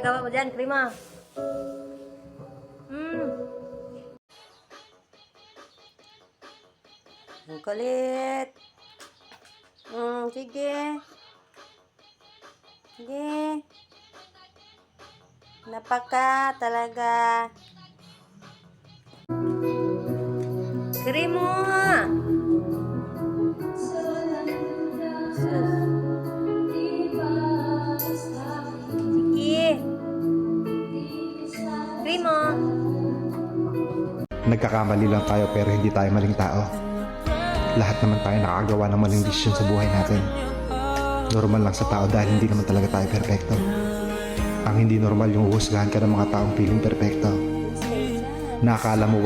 ginagawa mo dyan, Prima? Ang kulit. Sige. Sige. Napaka talaga. Primo! Sige. Primo! Nagkakamali lang tayo pero hindi tayo maling tao. Lahat naman tayo nakakagawa ng maling desisyon sa buhay natin. Normal lang sa tao dahil hindi naman talaga tayo perpekto. Ang hindi normal yung uhusgahan ka ng mga taong piling perpekto. Nakakala mo